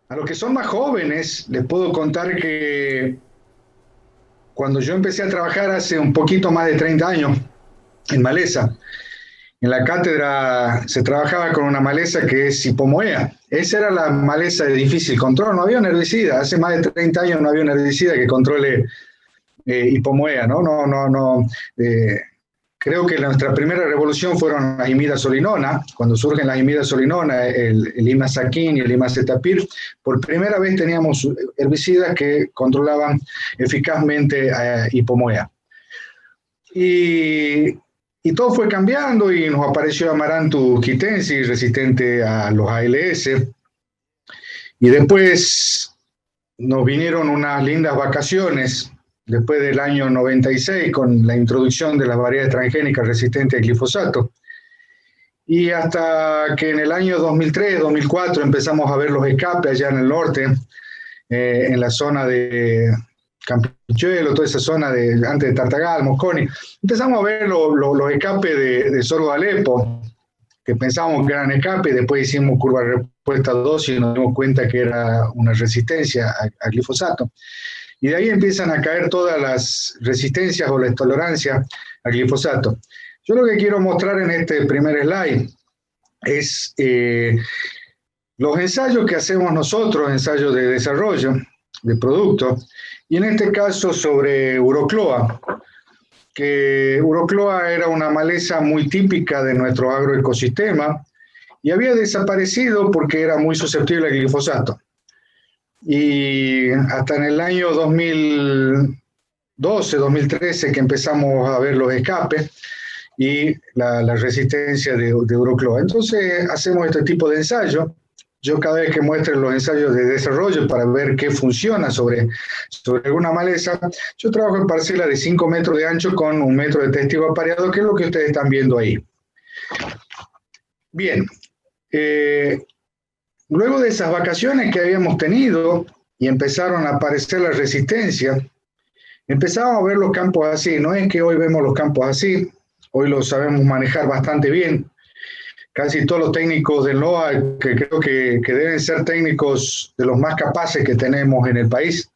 A los que son más jóvenes, les puedo contar que cuando yo empecé a trabajar hace un poquito más de 30 años en maleza, en la cátedra se trabajaba con una maleza que es hipomoea. Esa era la maleza de difícil control, no había un herbicida. Hace más de 30 años no había un herbicida que controle hipomoea, ¿no? Creo que nuestra primera revolución fueron las imidazolinona. Cuando surgen las imidazolinona, el imazaquín y el imacetapir, por primera vez teníamos herbicidas que controlaban eficazmente hipomoea. Y, y todo fue cambiando y nos apareció Amaranthus quitensis, resistente a los ALS. Y después nos vinieron unas lindas vacaciones después del año 96 con la introducción de las variedades transgénicas resistentes al glifosato. Y hasta que en el año 2003, 2004 empezamos a ver los escapes allá en el norte, en la zona de Campichuelo, toda esa zona de antes de Tartagal, Mosconi. Empezamos a ver los escapes de sorgo de Alepo, que pensábamos que eran escape, y después hicimos curva de respuesta 2 y nos dimos cuenta que era una resistencia a glifosato. Y de ahí empiezan a caer todas las resistencias o la intolerancia al glifosato. Yo lo que quiero mostrar en este primer slide es los ensayos que hacemos nosotros, ensayos de desarrollo de productos, y en este caso sobre Urocloa, que Urocloa era una maleza muy típica de nuestro agroecosistema y había desaparecido porque era muy susceptible al glifosato. Y hasta en el año 2012, 2013 que empezamos a ver los escapes y la resistencia de Urocloa. Entonces hacemos este tipo de ensayo. Yo cada vez que muestre los ensayos de desarrollo para ver qué funciona sobre alguna maleza, yo trabajo en parcelas de 5 metros de ancho con 1 metro de testigo apareado, que es lo que ustedes están viendo ahí. Bien, luego de esas vacaciones que habíamos tenido y empezaron a aparecer las resistencias, empezamos a ver los campos así. No es que hoy vemos los campos así, hoy los sabemos manejar bastante bien. Casi todos los técnicos del NOA, que creo que deben ser técnicos de los más capaces que tenemos en el país,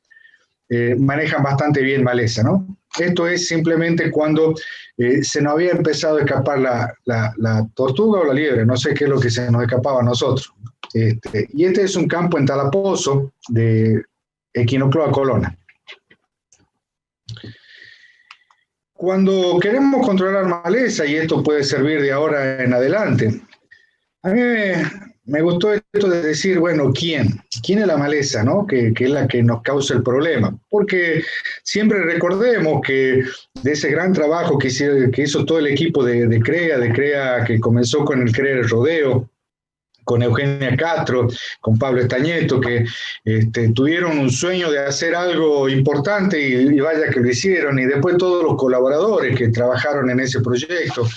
manejan bastante bien maleza, ¿no? Esto es simplemente cuando se nos había empezado a escapar la tortuga o la liebre, no sé qué es lo que se nos escapaba a nosotros. Y este es un campo en Talapozo de Echinocloa colona. Cuando queremos controlar maleza, y esto puede servir de ahora en adelante, a mí me gustó esto de decir, bueno, ¿quién? ¿Quién es la maleza, no? Que es la que nos causa el problema. Porque siempre recordemos que de ese gran trabajo que hizo todo el equipo de CREA, que comenzó con el CREA del Rodeo, con Eugenia Castro, con Pablo Estañeto, que tuvieron un sueño de hacer algo importante y vaya que lo hicieron, y después todos los colaboradores que trabajaron en ese proyecto,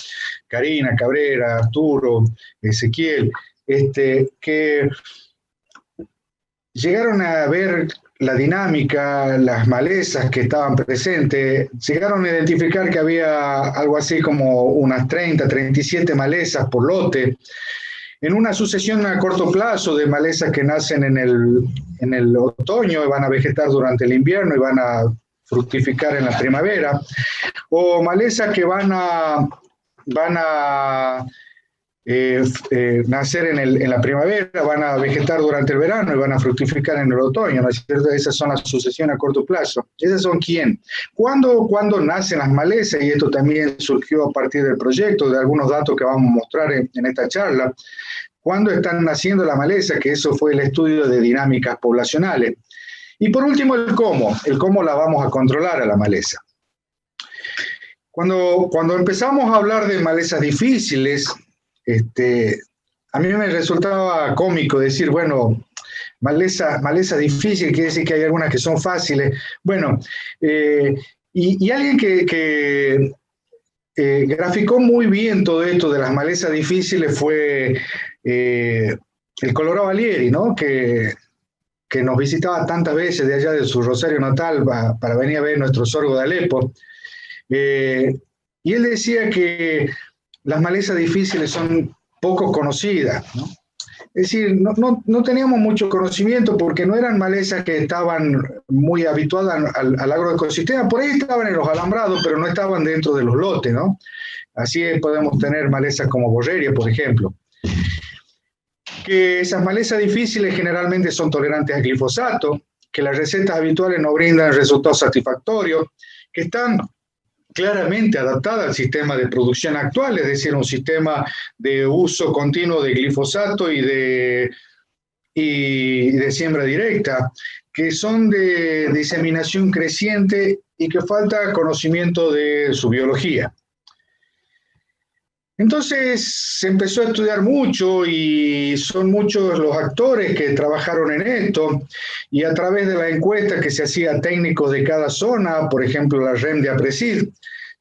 Karina, Cabrera, Arturo, Ezequiel, que llegaron a ver la dinámica, las malezas que estaban presentes, llegaron a identificar que había algo así como unas 30, 37 malezas por lote, en una sucesión a corto plazo de malezas que nacen en el otoño y van a vegetar durante el invierno y van a fructificar en la primavera, o malezas que van a nacer en la primavera, van a vegetar durante el verano y van a fructificar en el otoño, ¿no es cierto? Esas son las sucesiones a corto plazo. ¿Esas son quién? ¿Cuándo nacen las malezas? Y esto también surgió a partir del proyecto, de algunos datos que vamos a mostrar en esta charla. ¿Cuándo están naciendo la maleza? Que eso fue el estudio de dinámicas poblacionales. Y por último, el cómo la vamos a controlar a la maleza. Cuando empezamos a hablar de malezas difíciles, a mí me resultaba cómico decir, bueno, maleza difícil, quiere decir que hay algunas que son fáciles. Bueno, y alguien que graficó muy bien todo esto de las malezas difíciles fue el Colorado Valieri, ¿no? Que nos visitaba tantas veces de allá de su Rosario natal para venir a ver nuestro sorgo de Alepo. Y él decía que las malezas difíciles son poco conocidas, ¿no? Es decir, no teníamos mucho conocimiento porque no eran malezas que estaban muy habituadas al agroecosistema. Por ahí estaban en los alambrados, pero no estaban dentro de los lotes, ¿no? Así podemos tener malezas como borreria, por ejemplo. Que esas malezas difíciles generalmente son tolerantes al glifosato, que las recetas habituales no brindan resultados satisfactorios, que están claramente adaptada al sistema de producción actual, es decir, un sistema de uso continuo de glifosato y de siembra directa, que son de diseminación creciente y que falta conocimiento de su biología. Entonces se empezó a estudiar mucho y son muchos los actores que trabajaron en esto y a través de la encuesta que se hacía a técnicos de cada zona, por ejemplo la REM de APRESID,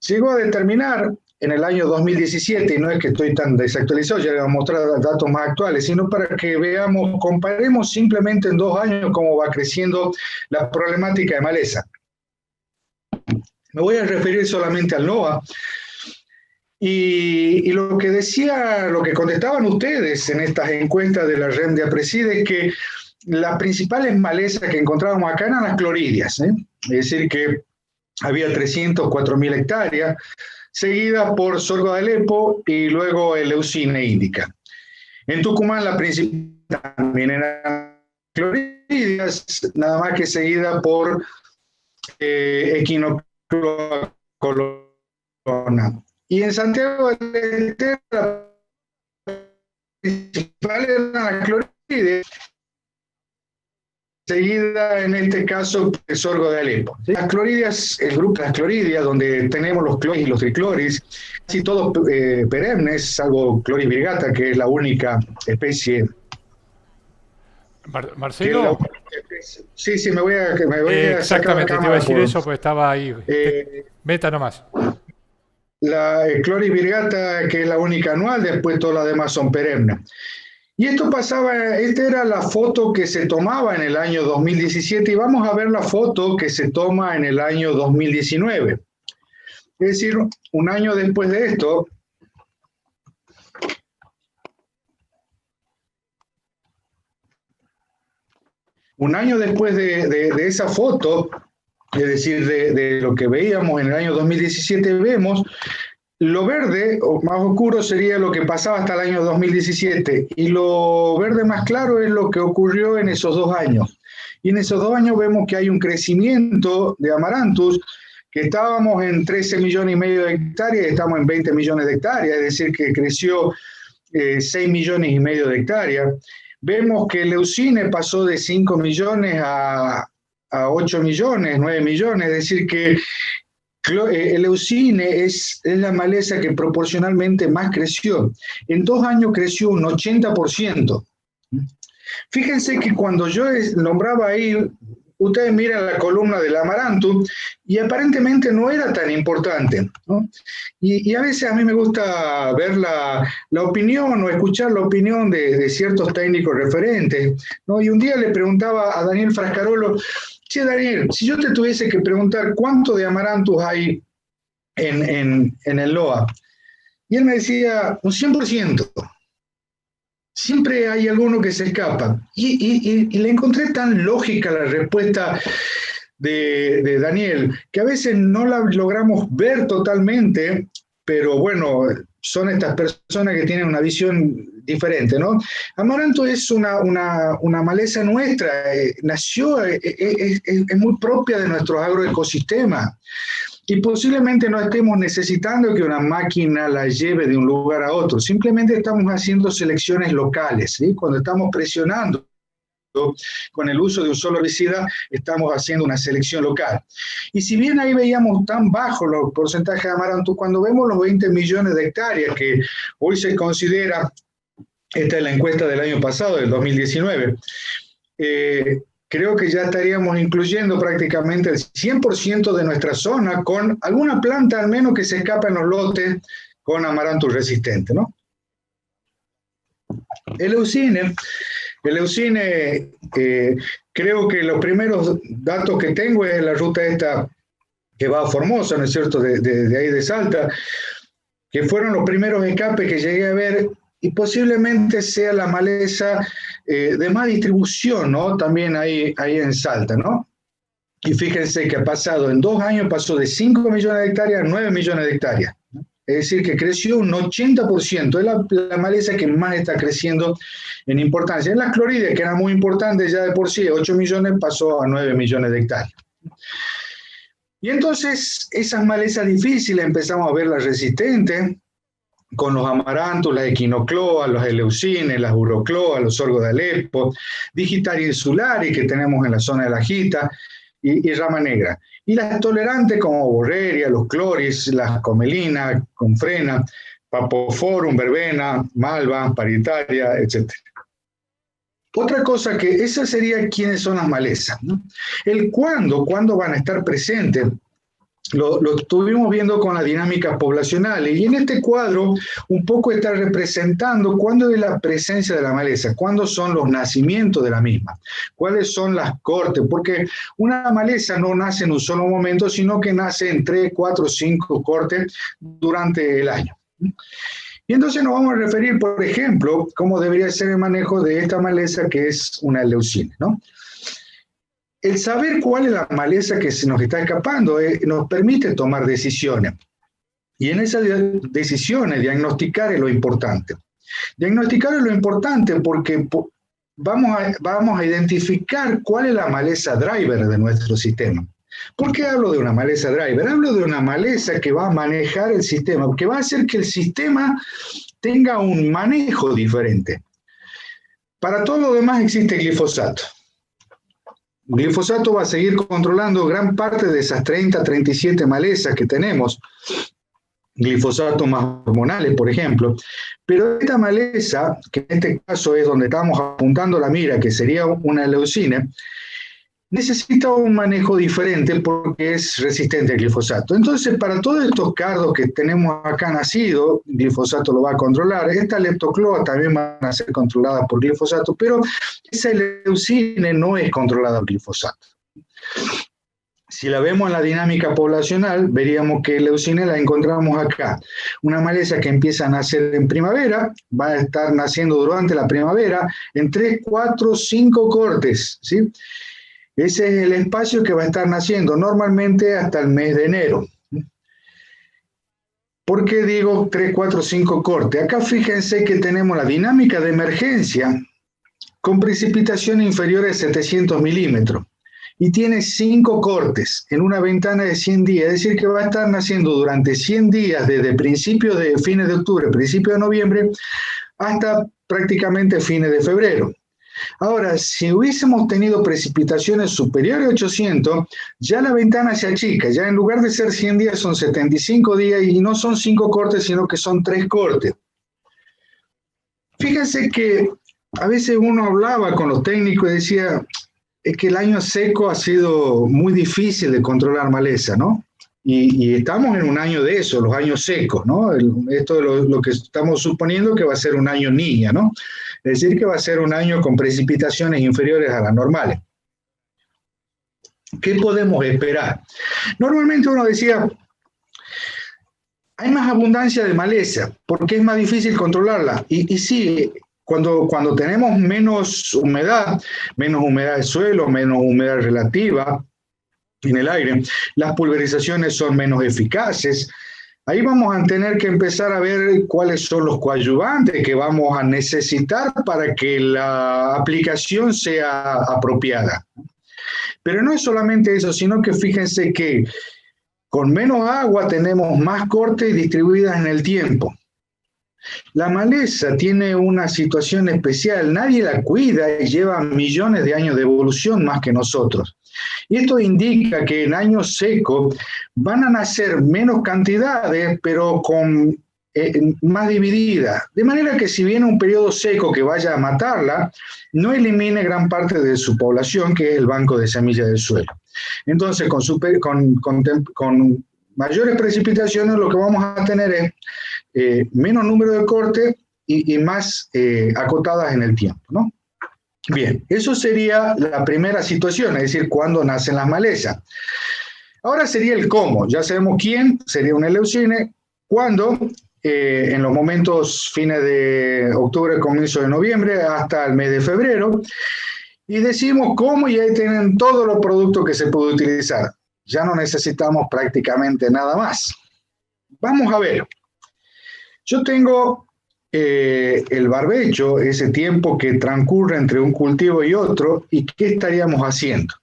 llegó a determinar en el año 2017, y no es que estoy tan desactualizado, ya le voy a mostrar datos más actuales, sino para que veamos, comparemos simplemente en 2 años cómo va creciendo la problemática de maleza. Me voy a referir solamente al NOA. Y lo que decía, lo que contestaban ustedes en estas encuestas de la REM de APRESID es que las principales malezas que encontrábamos acá eran las cloridias, ¿eh? Es decir, que había 304.000 hectáreas, seguida por sorgo de Alepo y luego el Leucine indica. En Tucumán la principal también eran cloridias, nada más que seguida por Equinoclora colona. Y en Santiago del Estero, la principal eran las clorides, seguida en este caso el sorgo de Alepo. Las cloridias, el grupo de las cloridias, donde tenemos los cloris y los tricloris, casi todos perennes, salvo cloris virgata, que es la única especie. Marcelo. Sí, me voy a exactamente, te iba a decir eso porque estaba ahí. Meta nomás. La Cloris virgata, que es la única anual, después todas las demás son perennes. Y esto pasaba, esta era la foto que se tomaba en el año 2017 y vamos a ver la foto que se toma en el año 2019. Es decir, un año después de esto, un año después de esa foto, es decir, de lo que veíamos en el año 2017, vemos lo verde o más oscuro sería lo que pasaba hasta el año 2017 y lo verde más claro es lo que ocurrió en esos 2 años. Y en esos 2 años vemos que hay un crecimiento de Amaranthus, que estábamos en 13 millones y medio de hectáreas y estamos en 20 millones de hectáreas, es decir, que creció 6 millones y medio de hectáreas. Vemos que el Leucine pasó de 5 millones a 8 millones, 9 millones, es decir que el Leucine es la maleza que proporcionalmente más creció. En 2 años creció un 80%. Fíjense que cuando yo nombraba ahí, ustedes miran la columna del amaranto y aparentemente no era tan importante, ¿no? Y a veces a mí me gusta ver la opinión o escuchar la opinión de ciertos técnicos referentes, ¿no? Y un día le preguntaba a Daniel Frascarolo, che, Daniel, si yo te tuviese que preguntar cuánto de amaranthus hay en el LOA, y él me decía un 100%. Siempre hay alguno que se escapa. Y le encontré tan lógica la respuesta de Daniel, que a veces no la logramos ver totalmente, pero bueno, son estas personas que tienen una visión diferente, ¿no? Amaranto es una maleza nuestra, nació, es muy propia de nuestros agroecosistemas. Y posiblemente no estemos necesitando que una máquina la lleve de un lugar a otro, simplemente estamos haciendo selecciones locales, ¿sí? Cuando estamos presionando con el uso de un solo herbicida, estamos haciendo una selección local. Y si bien ahí veíamos tan bajos los porcentajes de amaranto, cuando vemos los 20 millones de hectáreas que hoy se considera, esta es la encuesta del año pasado, del 2019, creo que ya estaríamos incluyendo prácticamente el 100% de nuestra zona con alguna planta al menos que se escapa en los lotes con amaranto resistente, ¿no? El Leucine, creo que los primeros datos que tengo es la ruta esta que va a Formosa, ¿no es cierto?, de ahí de Salta, que fueron los primeros escapes que llegué a ver y posiblemente sea la maleza de más distribución, ¿no? También ahí en Salta, ¿no? Y fíjense que ha pasado, en 2 años pasó de 5 millones de hectáreas a 9 millones de hectáreas, ¿no? Es decir, que creció un 80%, es la maleza que más está creciendo en importancia. En las clorides, que eran muy importantes ya de por sí, 8 millones pasó a 9 millones de hectáreas. Y entonces esas malezas difíciles empezamos a verlas resistentes, con los amarantos, las equinocloas, los eleucines, las urocloas, los sorgos de Alepo, Digitaria insularis que tenemos en la zona de la Jita, y rama negra. Y las tolerantes como borreria, los cloris, las comelinas, confrena, papoforum, verbena, malva, paritaria, etc. Otra cosa que esa sería quiénes son las malezas, ¿no? El cuándo van a estar presentes, lo estuvimos viendo con las dinámicas poblacionales, y en este cuadro un poco está representando cuándo es la presencia de la maleza, cuándo son los nacimientos de la misma, cuáles son las cortes, porque una maleza no nace en un solo momento, sino que nace en 3, 4, 5 cortes durante el año. Y entonces nos vamos a referir, por ejemplo, cómo debería ser el manejo de esta maleza que es una eleucine, ¿no? El saber cuál es la maleza que se nos está escapando nos permite tomar decisiones. Y en esas decisiones, diagnosticar es lo importante. Diagnosticar es lo importante porque vamos a identificar cuál es la maleza driver de nuestro sistema. ¿Por qué hablo de una maleza driver? Hablo de una maleza que va a manejar el sistema, que va a hacer que el sistema tenga un manejo diferente. Para todo lo demás existe glifosato. Glifosato va a seguir controlando gran parte de esas 30, 37 malezas que tenemos, glifosatos más hormonales, por ejemplo, pero esta maleza, que en este caso es donde estamos apuntando la mira, que sería una eleucine, necesita un manejo diferente porque es resistente al glifosato. Entonces, para todos estos cardos que tenemos acá nacidos, glifosato lo va a controlar. Esta leptocloa también van a ser controladas por glifosato, pero esa eleucine no es controlada por glifosato. Si la vemos en la dinámica poblacional, veríamos que eleucine la encontramos acá. Una maleza que empieza a nacer en primavera, va a estar naciendo durante la primavera en 3, 4, 5 cortes, ¿sí? Ese es el espacio que va a estar naciendo normalmente hasta el mes de enero. ¿Por qué digo 3, 4, 5 cortes? Acá fíjense que tenemos la dinámica de emergencia con precipitación inferior a 700 milímetros y tiene 5 cortes en una ventana de 100 días, es decir que va a estar naciendo durante 100 días desde principios de fines de octubre, principios de noviembre hasta prácticamente fines de febrero. Ahora, si hubiésemos tenido precipitaciones superiores a 800, ya la ventana se achica, ya en lugar de ser 100 días son 75 días y no son 5 cortes, sino que son 3 cortes. Fíjense que a veces uno hablaba con los técnicos y decía, es que el año seco ha sido muy difícil de controlar maleza, ¿no? Y estamos en un año de eso, los años secos, ¿no? Esto es lo que estamos suponiendo que va a ser un año niña, ¿no? Es decir, que va a ser un año con precipitaciones inferiores a las normales. ¿Qué podemos esperar? Normalmente uno decía, hay más abundancia de maleza, porque es más difícil controlarla. Y sí, cuando tenemos menos humedad del suelo, menos humedad relativa en el aire, las pulverizaciones son menos eficaces. Ahí vamos a tener que empezar a ver cuáles son los coadyuvantes que vamos a necesitar para que la aplicación sea apropiada. Pero no es solamente eso, sino que fíjense que con menos agua tenemos más cortes distribuidas en el tiempo. La maleza tiene una situación especial, nadie la cuida y lleva millones de años de evolución más que nosotros. Y esto indica que en años secos van a nacer menos cantidades, pero con más dividida. De manera que si viene un periodo seco que vaya a matarla, no elimine gran parte de su población, que es el banco de semillas del suelo. Entonces, con mayores precipitaciones, lo que vamos a tener es menos número de cortes y más acotadas en el tiempo, ¿no? Bien, eso sería la primera situación, es decir, cuándo nacen las malezas. Ahora sería el cómo. Ya sabemos quién sería una eleucine, cuándo en los momentos fines de octubre, comienzo de noviembre, hasta el mes de febrero, y decimos cómo, y ahí tienen todos los productos que se puede utilizar. Ya no necesitamos prácticamente nada más. Vamos a ver. Yo tengo el barbecho, ese tiempo que transcurre entre un cultivo y otro, y qué estaríamos haciendo.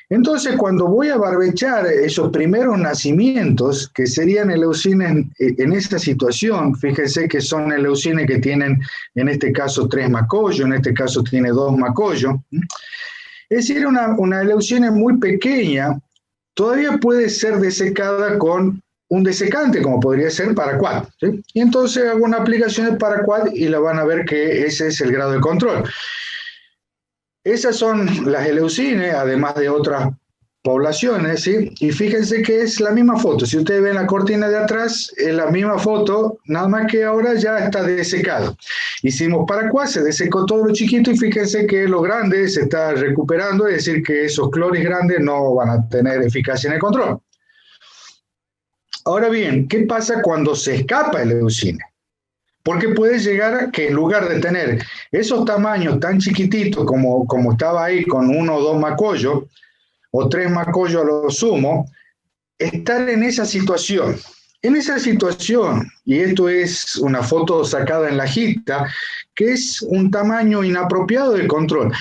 Entonces, cuando voy a barbechar esos primeros nacimientos, que serían eleucines en esta situación, fíjense que son eleucines que tienen, en este caso, 3 macollos, en este caso tiene 2 macollos. Es decir, una eleucine muy pequeña, todavía puede ser desecada con un desecante, como podría ser paraquat, ¿sí? Y entonces hago una aplicación de paraquat y la van a ver que ese es el grado de control. Esas son las eleucines, además de otras poblaciones, ¿sí? Y fíjense que es la misma foto. Si ustedes ven la cortina de atrás, es la misma foto, nada más que ahora ya está desecado. Hicimos paraquat, se desecó todo lo chiquito y fíjense que lo grande se está recuperando, es decir, que esos cloris grandes no van a tener eficacia en el control. Ahora bien, ¿qué pasa cuando se escapa el eleucine? Porque puede llegar a que en lugar de tener esos tamaños tan chiquititos como estaba ahí con 1 o 2 macollos, o 3 macollos a lo sumo, estar en esa situación. En esa situación, y esto es una foto sacada en la jita, que es un tamaño inapropiado de control.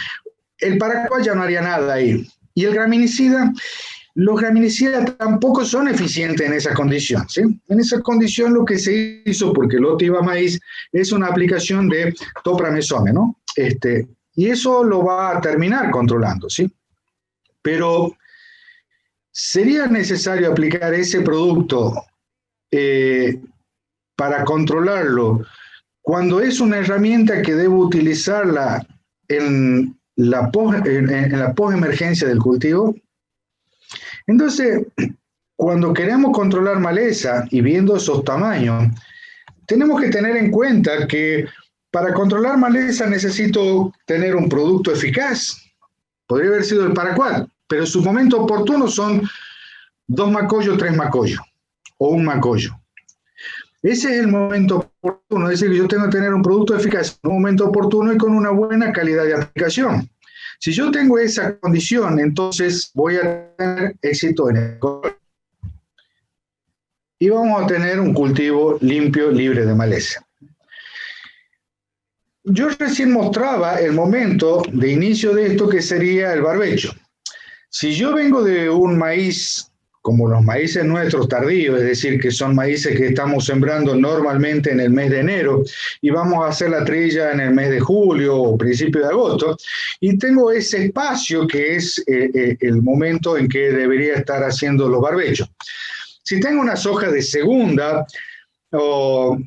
El paraquat ya no haría nada ahí. Y el graminicida, los graminicidas tampoco son eficientes en esa condición, ¿sí? En esa condición lo que se hizo, porque el lote iba a maíz, es una aplicación de topramezone, ¿no? Y eso lo va a terminar controlando, ¿sí? Pero sería necesario aplicar ese producto para controlarlo cuando es una herramienta que debo utilizarla en la posemergencia del cultivo. Entonces, cuando queremos controlar maleza y viendo esos tamaños, tenemos que tener en cuenta que para controlar maleza necesito tener un producto eficaz. Podría haber sido el paraquat, pero en su momento oportuno son 2 macollos, 3 macollos o 1 macollo. Ese es el momento oportuno, es decir, que yo tengo que tener un producto eficaz en un momento oportuno y con una buena calidad de aplicación. Si yo tengo esa condición, entonces voy a tener éxito en el control. Y vamos a tener un cultivo limpio, libre de maleza. Yo recién mostraba el momento de inicio de esto que sería el barbecho. Si yo vengo de un maíz como los maíces nuestros tardíos, es decir, que son maíces que estamos sembrando normalmente en el mes de enero y vamos a hacer la trilla en el mes de julio o principio de agosto, y tengo ese espacio que es el momento en que debería estar haciendo los barbechos. Si tengo una soja de segunda, o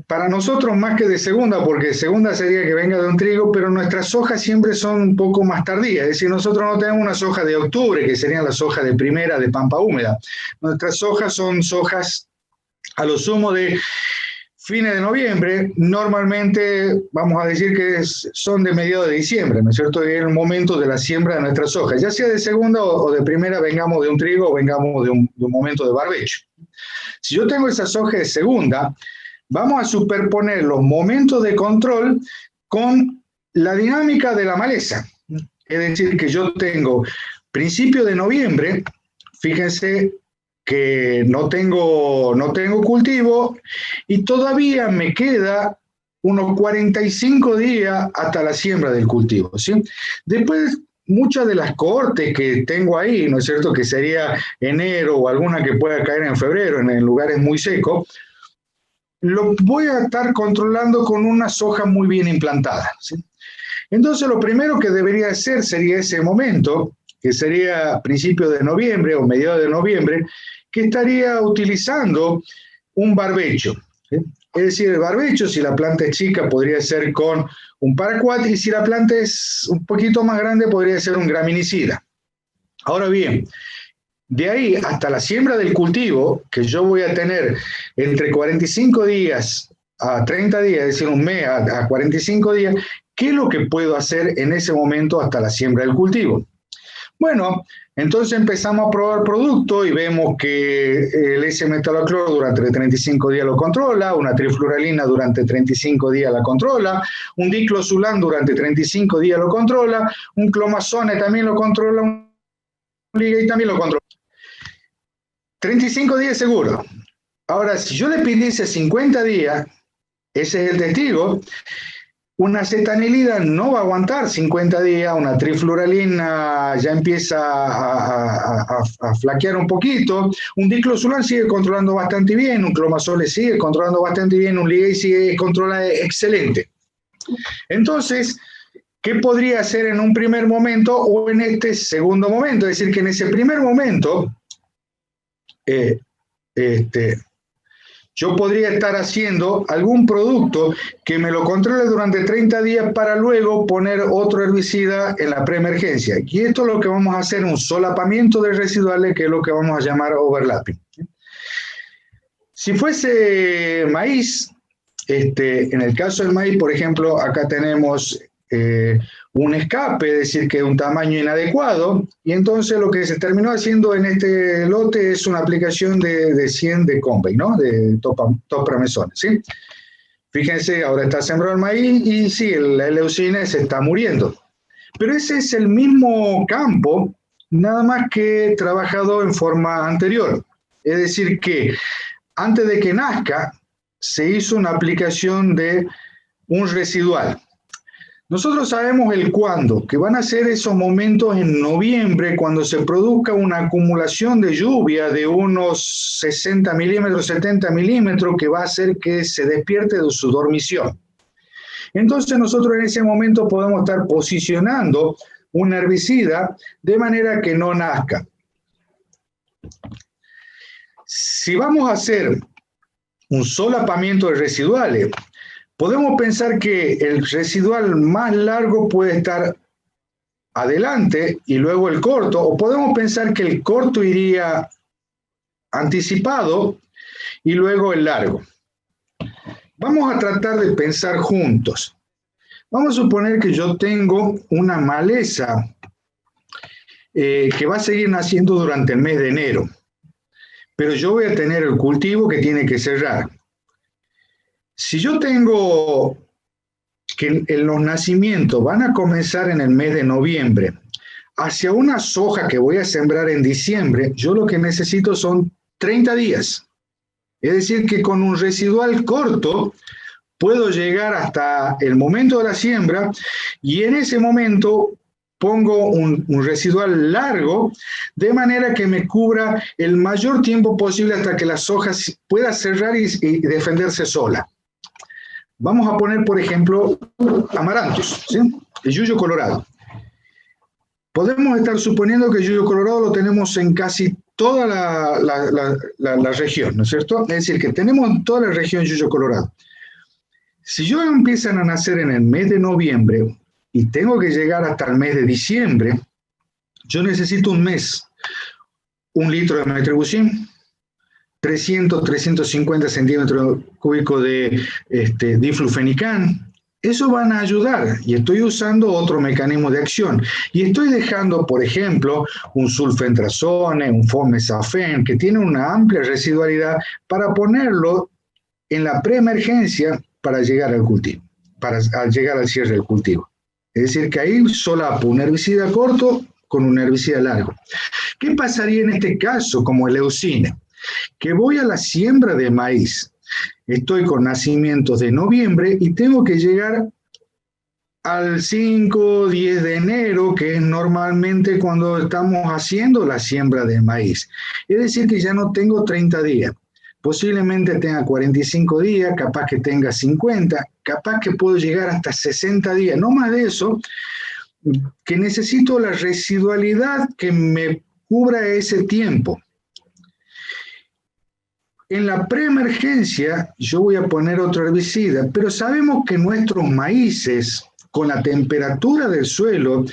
para nosotros más que de segunda, porque segunda sería que venga de un trigo, pero nuestras sojas siempre son un poco más tardías, es decir, nosotros no tenemos una soja de octubre, que serían las sojas de primera de pampa húmeda. Nuestras sojas son sojas a lo sumo de fines de noviembre, normalmente vamos a decir que son de mediados de diciembre, ¿no es cierto? Es el momento de la siembra de nuestras sojas, ya sea de segunda o de primera, vengamos de un trigo o vengamos de un momento de barbecho. Si yo tengo esa soja de segunda, vamos a superponer los momentos de control con la dinámica de la maleza. Es decir, que yo tengo principio de noviembre, fíjense que no tengo cultivo y todavía me queda unos 45 días hasta la siembra del cultivo, ¿sí? Después, muchas de las cohortes que tengo ahí, ¿no es cierto?, que sería enero o alguna que pueda caer en febrero en lugares muy secos, lo voy a estar controlando con una soja muy bien implantada, ¿sí? Entonces, lo primero que debería hacer sería ese momento, que sería principio de noviembre o mediados de noviembre, que estaría utilizando un barbecho, ¿sí? Es decir, el barbecho, si la planta es chica, podría ser con un paraquat, y si la planta es un poquito más grande, podría ser un graminicida. Ahora bien, de ahí hasta la siembra del cultivo, que yo voy a tener entre 45 días a 30 días, es decir, un mes a 45 días, ¿qué es lo que puedo hacer en ese momento hasta la siembra del cultivo? Bueno, entonces empezamos a probar producto y vemos que el S-metalocloro durante 35 días lo controla, una trifluoralina durante 35 días la controla, un diclosulan durante 35 días lo controla, un clomazone también lo controla, un ligay también lo controla. 35 días seguro. Ahora, si yo le pidiese 50 días, ese es el testigo, una acetanilida no va a aguantar 50 días, una trifluoralina ya empieza a flaquear un poquito, un diclosulan sigue controlando bastante bien, un clomazole sigue controlando bastante bien, un ligay sigue controlando excelente. Entonces, ¿qué podría hacer en un primer momento o en este segundo momento? Es decir, que en ese primer momento, yo podría estar haciendo algún producto que me lo controle durante 30 días para luego poner otro herbicida en la preemergencia. Y esto es lo que vamos a hacer, un solapamiento de residuales, que es lo que vamos a llamar overlapping. Si fuese maíz, en el caso del maíz, por ejemplo, acá tenemos un escape, es decir, que es un tamaño inadecuado, y entonces lo que se terminó haciendo en este lote es una aplicación de 100 de Convey, ¿no? De topramezona, ¿sí? Fíjense, ahora está sembrado el maíz y sí, la leucina se está muriendo. Pero ese es el mismo campo, nada más que trabajado en forma anterior. Es decir, que antes de que nazca, se hizo una aplicación de un residual. Nosotros sabemos el cuándo, que van a ser esos momentos en noviembre, cuando se produzca una acumulación de lluvia de unos 60 milímetros, 70 milímetros, que va a hacer que se despierte de su dormición. Entonces nosotros en ese momento podemos estar posicionando un herbicida de manera que no nazca. Si vamos a hacer un solapamiento de residuales, podemos pensar que el residual más largo puede estar adelante y luego el corto, o podemos pensar que el corto iría anticipado y luego el largo. Vamos a tratar de pensar juntos. Vamos a suponer que yo tengo una maleza que va a seguir naciendo durante el mes de enero, pero yo voy a tener el cultivo que tiene que cerrar. Si yo tengo que los nacimientos van a comenzar en el mes de noviembre, hacia una soja que voy a sembrar en diciembre, yo lo que necesito son 30 días. Es decir, que con un residual corto puedo llegar hasta el momento de la siembra y en ese momento pongo un residual largo de manera que me cubra el mayor tiempo posible hasta que la soja pueda cerrar y defenderse sola. Vamos a poner, por ejemplo, amarantos, ¿sí? El yuyo colorado. Podemos estar suponiendo que el yuyo colorado lo tenemos en casi toda la región, ¿no es cierto? Es decir, que tenemos en toda la región yuyo colorado. Si yo empiezan a nacer en el mes de noviembre y tengo que llegar hasta el mes de diciembre, yo necesito un mes, 1 litro de metribuzin, 300, 350 centímetros cúbicos de diflufenicán. Eso van a ayudar y estoy usando otro mecanismo de acción. Y estoy dejando, por ejemplo, un sulfentrazone, un fomesafen, que tiene una amplia residualidad para ponerlo en la preemergencia para llegar al cultivo, para llegar al cierre del cultivo. Es decir, que ahí solapo un herbicida corto con un herbicida largo. ¿Qué pasaría en este caso como el leucine? Que voy a la siembra de maíz, estoy con nacimientos de noviembre y tengo que llegar al 5, 10 de enero, que es normalmente cuando estamos haciendo la siembra de maíz. Es decir, que ya no tengo 30 días. Posiblemente tenga 45 días, capaz que tenga 50, capaz que puedo llegar hasta 60 días, no más de eso, que necesito la residualidad que me cubra ese tiempo. En la preemergencia yo voy a poner otro herbicida, pero sabemos que nuestros maíces, con la temperatura del suelo,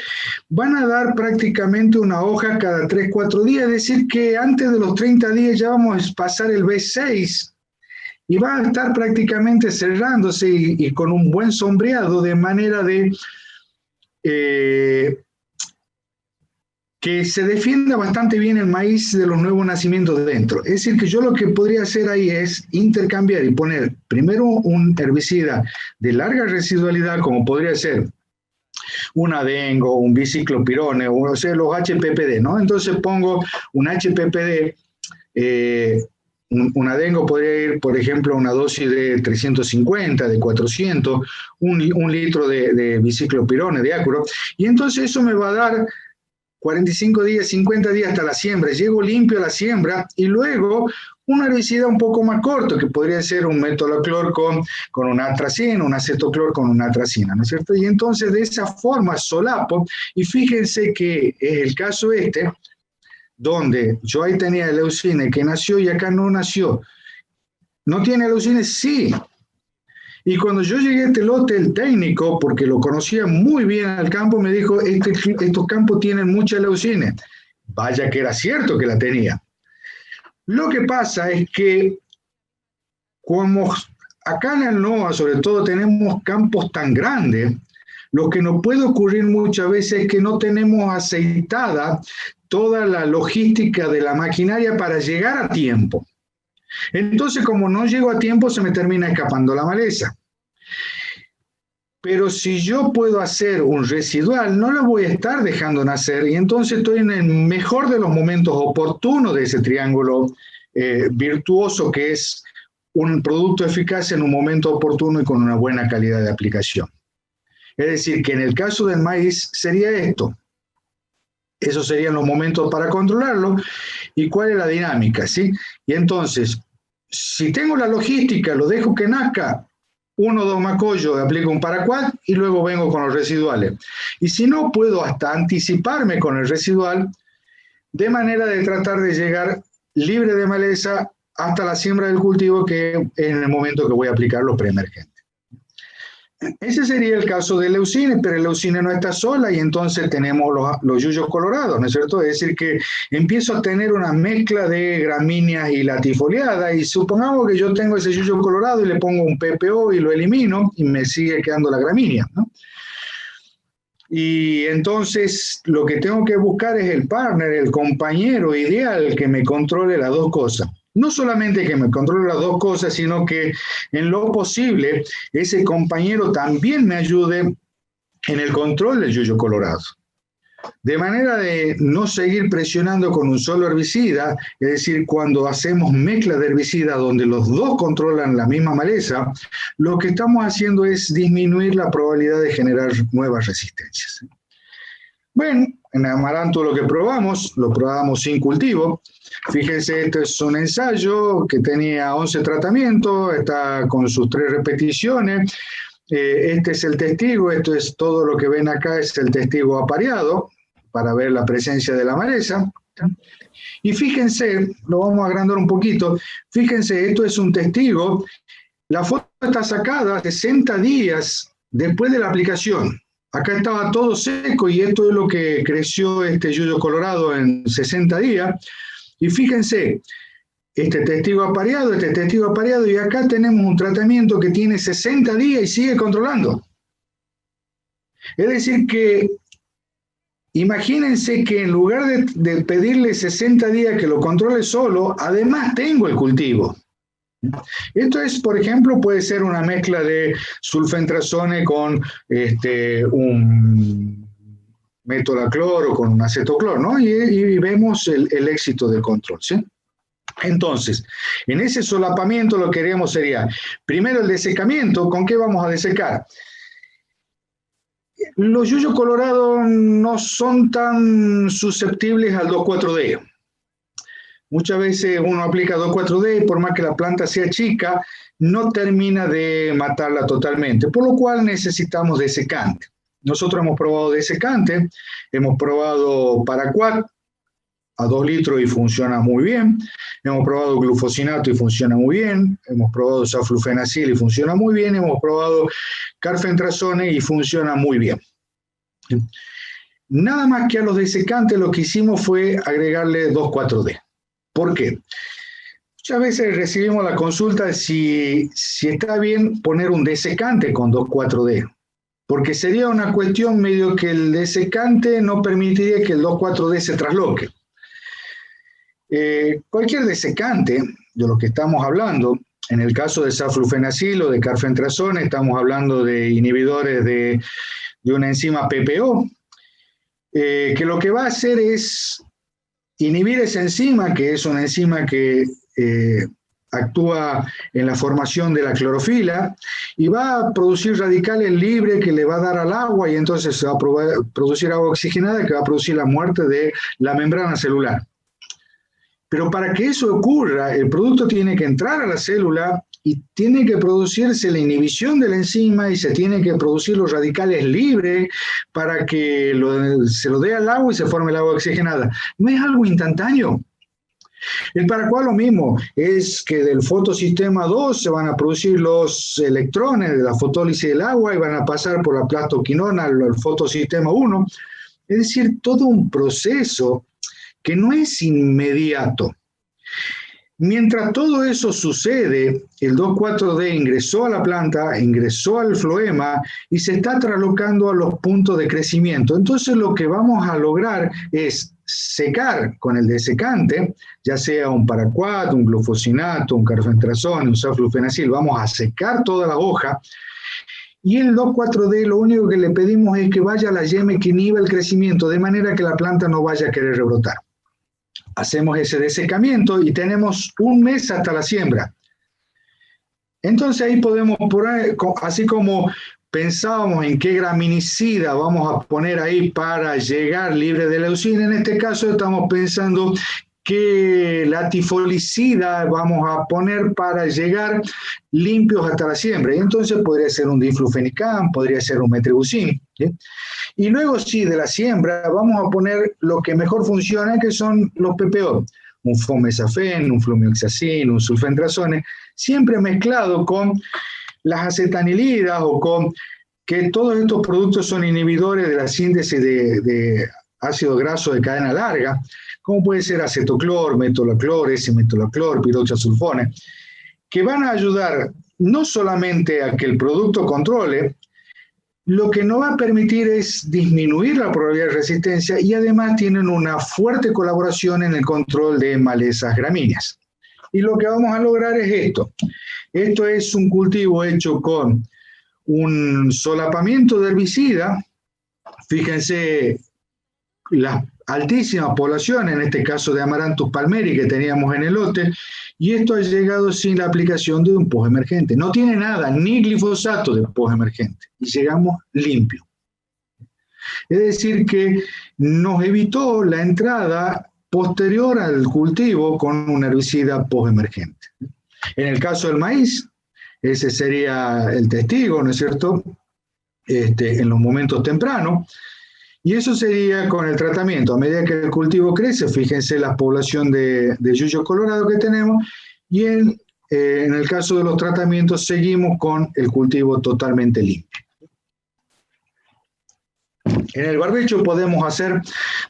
van a dar prácticamente una hoja cada 3, 4 días, es decir que antes de los 30 días ya vamos a pasar el B6 y va a estar prácticamente cerrándose y con un buen sombreado, de manera de que se defienda bastante bien el maíz de los nuevos nacimientos dentro. Es decir, que yo lo que podría hacer ahí es intercambiar y poner primero un herbicida de larga residualidad, como podría ser un adengo, un biciclopirone, o sea, los HPPD, ¿no? Entonces pongo un HPPD, un adengo podría ir, por ejemplo, a una dosis de 350, de 400, un litro de biciclopirone, de ácuro, y entonces eso me va a dar 45 días, 50 días hasta la siembra. Llego limpio a la siembra y luego un herbicida un poco más corto, que podría ser un metolaclor con una atracina, un acetoclor con una atracina, ¿no es cierto? Y entonces de esa forma solapo, y fíjense que es el caso donde yo ahí tenía el leucine que nació y acá no nació. ¿No tiene leucine? Sí. Y cuando yo llegué a este lote, el técnico, porque lo conocía muy bien al campo, me dijo, estos campos tienen mucha leucine. Vaya que era cierto que la tenía. Lo que pasa es que como acá en el NOA, sobre todo, tenemos campos tan grandes, lo que nos puede ocurrir muchas veces es que no tenemos aceitada toda la logística de la maquinaria para llegar a tiempo. Entonces, como no llego a tiempo, se me termina escapando la maleza. Pero si yo puedo hacer un residual, no lo voy a estar dejando nacer, y entonces estoy en el mejor de los momentos oportunos de ese triángulo virtuoso, que es un producto eficaz en un momento oportuno y con una buena calidad de aplicación. Es decir, que en el caso del maíz sería esto. Esos serían los momentos para controlarlo. ¿Y cuál es la dinámica? ¿Sí? Y entonces, si tengo la logística, lo dejo que nazca, 1 o 2 macollos, aplico un paraquat y luego vengo con los residuales. Y si no, puedo hasta anticiparme con el residual, de manera de tratar de llegar libre de maleza hasta la siembra del cultivo, que es en el momento que voy a aplicar los preemergentes. Ese sería el caso de leucine, pero el leucine no está sola y entonces tenemos los yuyos colorados, ¿no es cierto? Es decir, que empiezo a tener una mezcla de gramíneas y latifoliadas, y supongamos que yo tengo ese yuyo colorado y le pongo un PPO y lo elimino y me sigue quedando la gramínea, ¿no? Y entonces lo que tengo que buscar es el partner, el compañero ideal que me controle las dos cosas. No solamente que me controle las dos cosas, sino que en lo posible ese compañero también me ayude en el control del yuyo colorado. De manera de no seguir presionando con un solo herbicida, es decir, cuando hacemos mezcla de herbicidas donde los dos controlan la misma maleza, lo que estamos haciendo es disminuir la probabilidad de generar nuevas resistencias. Bueno, en amaranto lo probamos sin cultivo. Fíjense, este es un ensayo que tenía 11 tratamientos, está con sus 3 repeticiones. Este es el testigo, esto es todo lo que ven acá, es el testigo apareado para ver la presencia de la maleza. Y fíjense, lo vamos a agrandar un poquito, fíjense, esto es un testigo, la foto está sacada 60 días después de la aplicación. Acá estaba todo seco y esto es lo que creció este yuyo colorado en 60 días. Y fíjense, este testigo apareado, y acá tenemos un tratamiento que tiene 60 días y sigue controlando. Es decir que, imagínense que en lugar de pedirle 60 días que lo controle solo, además tengo el cultivo. Esto es, por ejemplo, puede ser una mezcla de sulfentrazone con un metolaclor o con un acetoclor, ¿no? Y vemos el éxito del control, ¿sí? Entonces, en ese solapamiento lo que queremos sería, primero el desecamiento. ¿Con qué vamos a desecar? Los yuyos colorados no son tan susceptibles al 2,4-D. Muchas veces uno aplica 2,4-D y por más que la planta sea chica, no termina de matarla totalmente, por lo cual necesitamos desecante. Nosotros hemos probado desecante, hemos probado paraquat a 2 litros y funciona muy bien, hemos probado glufosinato y funciona muy bien, hemos probado saflufenacil y funciona muy bien, hemos probado carfentrazone y funciona muy bien. Nada más que a los desecantes lo que hicimos fue agregarle 2,4-D. ¿Por qué? Muchas veces recibimos la consulta si está bien poner un desecante con 2,4-D. porque sería una cuestión medio que el desecante no permitiría que el 2,4-D se trasloque. Cualquier desecante, de lo que estamos hablando, en el caso de saflufenacil o de carfentrazone, estamos hablando de inhibidores de una enzima PPO, que lo que va a hacer es inhibir esa enzima, que es una enzima que actúa en la formación de la clorofila y va a producir radicales libres que le va a dar al agua y entonces se va a producir agua oxigenada que va a producir la muerte de la membrana celular. Pero para que eso ocurra, el producto tiene que entrar a la célula y tiene que producirse la inhibición de la enzima y se tienen que producir los radicales libres para que se lo dé al agua y se forme el agua oxigenada. No es algo instantáneo. El Paraquat lo mismo, es que del fotosistema 2 se van a producir los electrones de la fotólisis del agua y van a pasar por la plastoquinona al fotosistema 1. Es decir, todo un proceso que no es inmediato. Mientras todo eso sucede, el 2,4-D ingresó a la planta, ingresó al floema y se está traslocando a los puntos de crecimiento. Entonces lo que vamos a lograr es secar con el desecante, ya sea un paraquat, un glufosinato, un carfentrazone, un saflufenacil, vamos a secar toda la hoja. Y el 2,4-D lo único que le pedimos es que vaya a la yema que inhiba el crecimiento, de manera que la planta no vaya a querer rebrotar. Hacemos ese desecamiento y tenemos un mes hasta la siembra. Entonces ahí podemos poner, así como pensábamos en qué graminicida vamos a poner ahí para llegar libre de leucina, en este caso estamos pensando qué latifolicida vamos a poner para llegar limpios hasta la siembra. Y entonces podría ser un diflufenicam, podría ser un metribuzin, ¿sí? Y luego sí, de la siembra vamos a poner lo que mejor funciona, que son los PPO, un fomesafen, un flumioxacin, un sulfentrazone, siempre mezclado con las acetanilidas o con que todos estos productos son inhibidores de la síntesis de ácido graso de cadena larga, como puede ser acetoclor, metolaclor, S-metolaclor, piroxasulfone, que van a ayudar no solamente a que el producto controle, lo que no va a permitir es disminuir la probabilidad de resistencia y además tienen una fuerte colaboración en el control de malezas gramíneas. Y lo que vamos a lograr es esto. Esto es un cultivo hecho con un solapamiento de herbicida. Fíjense las altísimas poblaciones, en este caso de Amaranthus palmeri que teníamos en el lote, y esto ha llegado sin la aplicación de un postemergente. No tiene nada, ni glifosato de postemergente, y llegamos limpio. Es decir, que nos evitó la entrada posterior al cultivo con un herbicida postemergente. En el caso del maíz, ese sería el testigo, ¿no es cierto?, en los momentos tempranos. Y eso sería con el tratamiento. A medida que el cultivo crece, fíjense la población de yuyo colorado que tenemos, y en el caso de los tratamientos seguimos con el cultivo totalmente limpio. En el barbecho podemos hacer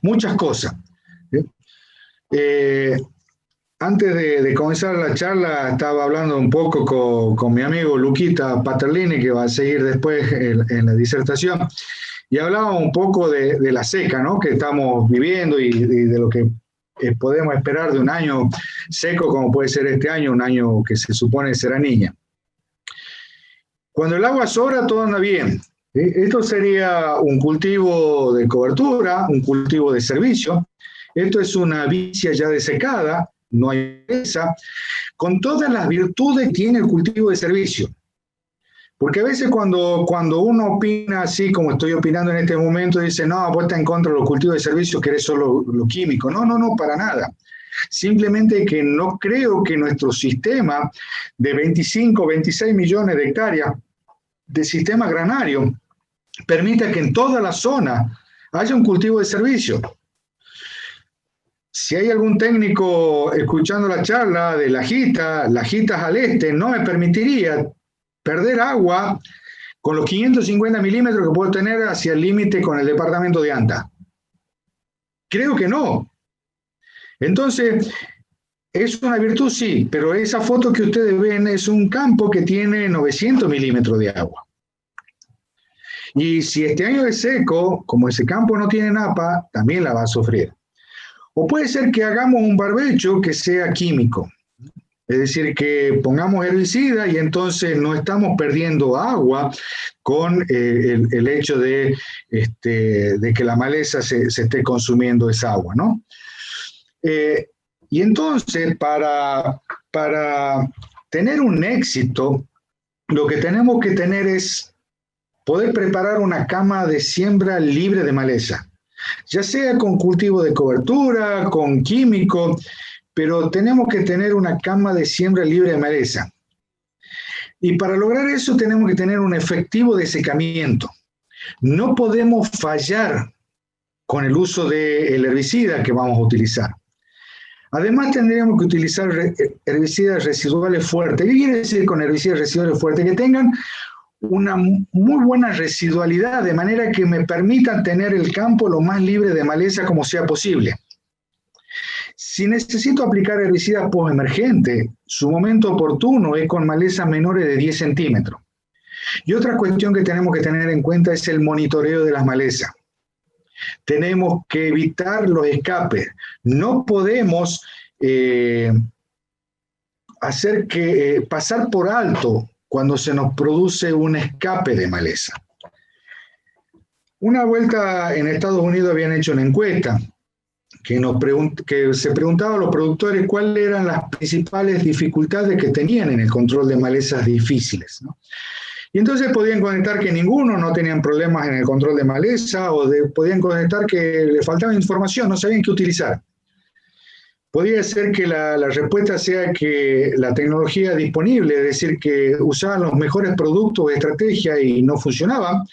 muchas cosas. Antes de comenzar la charla estaba hablando un poco con mi amigo Luquita Paterlini, que va a seguir después en la disertación, y hablaba un poco de la seca, ¿no?, que estamos viviendo y de lo que podemos esperar de un año seco como puede ser este año, un año que se supone será niña. Cuando el agua sobra todo anda bien. Esto sería un cultivo de cobertura, un cultivo de servicio. Esto es una vicia ya desecada, no hay presa, con todas las virtudes que tiene el cultivo de servicio. Porque a veces cuando uno opina así como estoy opinando en este momento, dice, no, vos estás en contra de los cultivos de servicio, querés solo lo químico. No, para nada. Simplemente que no creo que nuestro sistema de 25, 26 millones de hectáreas de sistema granario permita que en toda la zona haya un cultivo de servicio. Si hay algún técnico escuchando la charla de Lajitas al este, no me permitiría perder agua con los 550 milímetros que puedo tener hacia el límite con el departamento de Anta. Creo que no. Entonces, ¿es una virtud? Sí, pero esa foto que ustedes ven es un campo que tiene 900 milímetros de agua. Y si este año es seco, como ese campo no tiene napa, también la va a sufrir. O puede ser que hagamos un barbecho que sea químico. Es decir, que pongamos herbicida y entonces no estamos perdiendo agua con el hecho de que la maleza se esté consumiendo esa agua, ¿no? Y entonces, para tener un éxito, lo que tenemos que tener es poder preparar una cama de siembra libre de maleza, ya sea con cultivo de cobertura, con químico, pero tenemos que tener una cama de siembra libre de maleza. Y para lograr eso tenemos que tener un efectivo desecamiento. No podemos fallar con el uso del herbicida que vamos a utilizar. Además tendríamos que utilizar herbicidas residuales fuertes. ¿Qué quiere decir con herbicidas residuales fuertes? Que tengan una muy buena residualidad, de manera que me permitan tener el campo lo más libre de maleza como sea posible. Si necesito aplicar herbicida postemergente, su momento oportuno es con malezas menores de 10 centímetros. Y otra cuestión que tenemos que tener en cuenta es el monitoreo de las malezas. Tenemos que evitar los escapes. No podemos pasar por alto cuando se nos produce un escape de maleza. Una vuelta en Estados Unidos habían hecho una encuesta que se preguntaba a los productores cuáles eran las principales dificultades que tenían en el control de malezas difíciles, ¿no? Y entonces podían contestar que ninguno no tenían problemas en el control de maleza, podían contestar que les faltaba información, no sabían qué utilizar. Podría ser que la respuesta sea que la tecnología disponible, es decir, que usaban los mejores productos o estrategias y no funcionaban.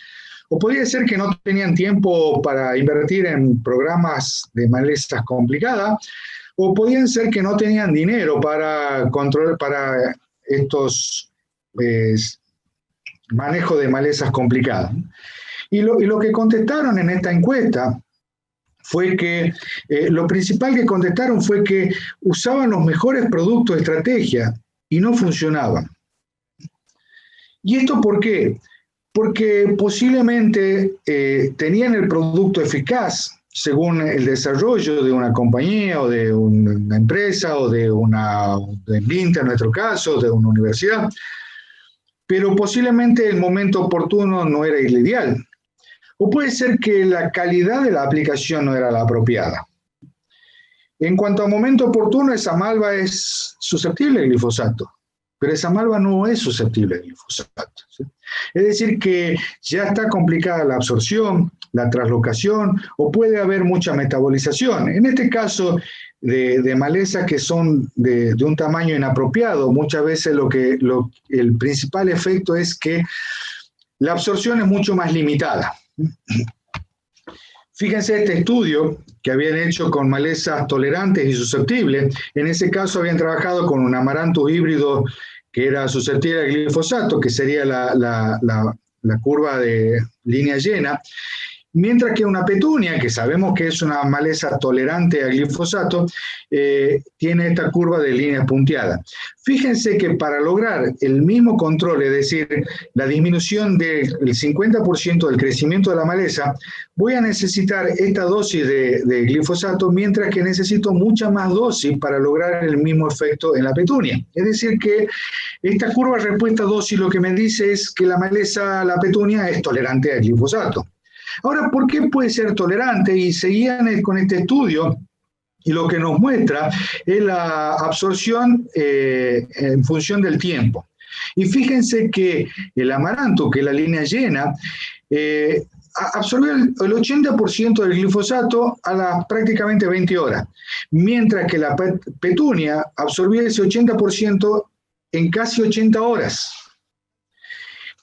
O podría ser que no tenían tiempo para invertir en programas de malezas complicadas, o podían ser que no tenían dinero para controlar para estos manejos de malezas complicadas. Y lo que contestaron en esta encuesta fue que lo principal que contestaron fue que usaban los mejores productos de estrategia y no funcionaban. ¿Y esto por qué? Porque posiblemente tenían el producto eficaz según el desarrollo de una compañía o de una empresa o de INTA en nuestro caso, de una universidad, pero posiblemente el momento oportuno no era el ideal. O puede ser que la calidad de la aplicación no era la apropiada. En cuanto a momento oportuno, esa malva es susceptible al glifosato, pero esa malva no es susceptible al glifosato, ¿sí? Es decir, que ya está complicada la absorción, la translocación, o puede haber mucha metabolización. En este caso de malezas que son de un tamaño inapropiado, muchas veces el principal efecto es que la absorción es mucho más limitada. Fíjense este estudio que habían hecho con malezas tolerantes y susceptibles. En ese caso habían trabajado con un amaranthus híbrido que era susceptible al glifosato, que sería la curva de línea llena, mientras que una petunia, que sabemos que es una maleza tolerante al glifosato, tiene esta curva de línea punteada. Fíjense que para lograr el mismo control, es decir, la disminución del 50% del crecimiento de la maleza, voy a necesitar esta dosis de glifosato, mientras que necesito mucha más dosis para lograr el mismo efecto en la petunia. Es decir, que esta curva respuesta-dosis lo que me dice es que la maleza, la petunia, es tolerante al glifosato. Ahora, ¿por qué puede ser tolerante? Y seguían con este estudio, y lo que nos muestra es la absorción en función del tiempo. Y fíjense que el amaranto, que es la línea llena, absorbió el 80% del glifosato a las prácticamente 20 horas, mientras que la petunia absorbió ese 80% en casi 80 horas.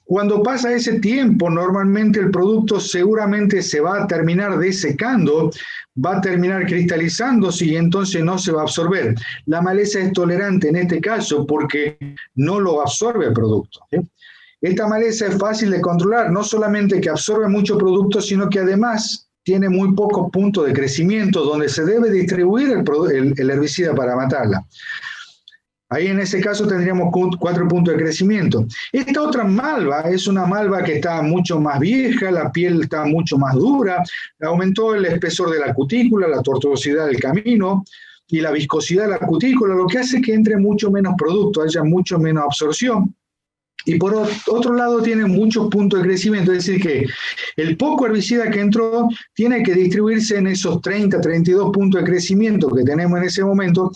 Cuando pasa ese tiempo, normalmente el producto seguramente se va a terminar desecando, va a terminar cristalizándose y entonces no se va a absorber. La maleza es tolerante en este caso porque no lo absorbe el producto, ¿sí? Esta maleza es fácil de controlar, no solamente que absorbe mucho producto, sino que además tiene muy pocos puntos de crecimiento donde se debe distribuir el herbicida para matarla. Ahí en ese caso tendríamos 4 puntos de crecimiento. Esta otra malva es una malva que está mucho más vieja, la piel está mucho más dura, aumentó el espesor de la cutícula, la tortuosidad del camino y la viscosidad de la cutícula, lo que hace que entre mucho menos producto, haya mucho menos absorción. Y por otro lado tiene muchos puntos de crecimiento, es decir que el poco herbicida que entró tiene que distribuirse en esos 30, 32 puntos de crecimiento que tenemos en ese momento,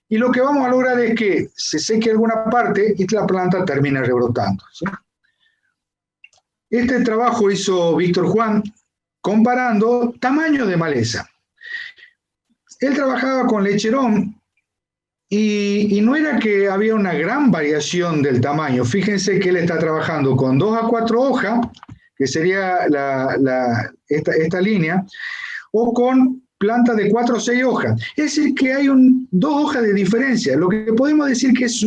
y lo que vamos a lograr es que se seque alguna parte y la planta termine rebrotando, ¿sí? Este trabajo hizo Víctor Juan comparando tamaño de maleza. Él trabajaba con lecherón y no era que había una gran variación del tamaño. Fíjense que él está trabajando con 2 a 4 hojas, que sería esta línea, o con plantas de 4 o 6 hojas. Es decir, que hay 2 hojas de diferencia. Lo que podemos decir que es